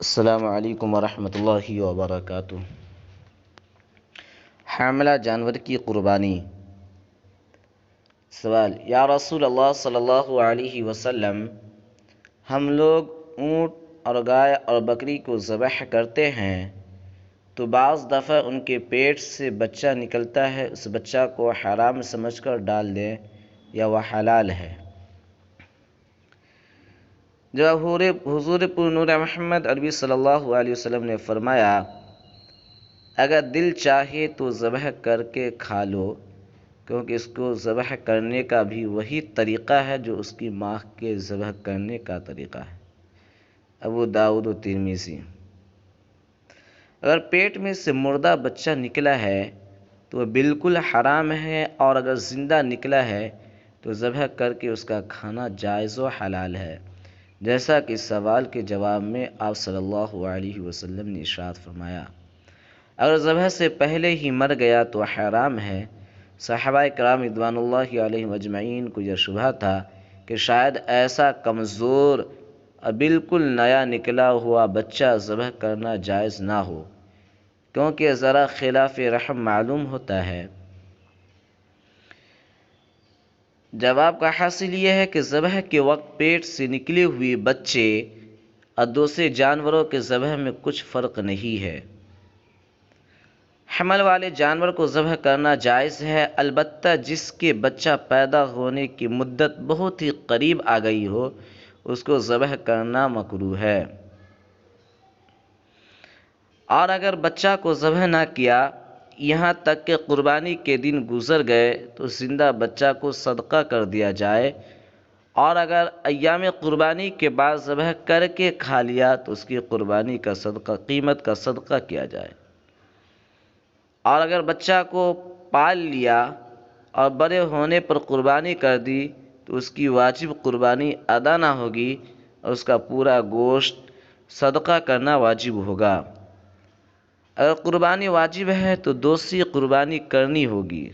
السلام علیکم ورحمۃ اللہ وبرکاتہ۔ حاملہ جانور کی قربانی۔ سوال: یا رسول اللہ صلی اللہ علیہ وسلم، ہم لوگ اونٹ اور گائے اور بکری کو ذبح کرتے ہیں تو بعض دفعہ ان کے پیٹ سے بچہ نکلتا ہے، اس بچہ کو حرام سمجھ کر ڈال دیں یا وہ حلال ہے؟ جب حضور پر نور محمد عربی صلی اللہ علیہ وسلم نے فرمایا، اگر دل چاہے تو ذبح کر کے کھا لو، کیونکہ اس کو ذبح کرنے کا بھی وہی طریقہ ہے جو اس کی ماں کے ذبح کرنے کا طریقہ ہے۔ ابو داؤد و ترمذی۔ اگر پیٹ میں سے مردہ بچہ نکلا ہے تو وہ بالکل حرام ہے، اور اگر زندہ نکلا ہے تو ذبح کر کے اس کا کھانا جائز و حلال ہے، جیسا کہ سوال کے جواب میں آپ صلی اللہ علیہ وسلم نے ارشاد فرمایا۔ اگر ذبح سے پہلے ہی مر گیا تو حرام ہے۔ صحابہ کرام رضوان اللہ علیہم اجمعین کو یہ شبہ تھا کہ شاید ایسا کمزور اور بالکل نیا نکلا ہوا بچہ ذبح کرنا جائز نہ ہو، کیونکہ ذرا خلاف رحم معلوم ہوتا ہے۔ جواب کا حاصل یہ ہے کہ ذبح کے وقت پیٹ سے نکلے ہوئے بچے اور دوسرے جانوروں کے ذبح میں کچھ فرق نہیں ہے۔ حمل والے جانور کو ذبح کرنا جائز ہے، البتہ جس کے بچہ پیدا ہونے کی مدت بہت ہی قریب آ گئی ہو، اس کو ذبح کرنا مکروہ ہے۔ اور اگر بچہ کو ذبح نہ کیا یہاں تک کہ قربانی کے دن گزر گئے تو زندہ بچہ کو صدقہ کر دیا جائے، اور اگر ایام قربانی کے بعد ذبح کر کے کھا لیا تو اس کی قربانی کا صدقہ، قیمت کا صدقہ کیا جائے۔ اور اگر بچہ کو پال لیا اور بڑے ہونے پر قربانی کر دی تو اس کی واجب قربانی ادا نہ ہوگی، اور اس کا پورا گوشت صدقہ کرنا واجب ہوگا۔ اگر قربانی واجب ہے تو دوسری قربانی کرنی ہوگی۔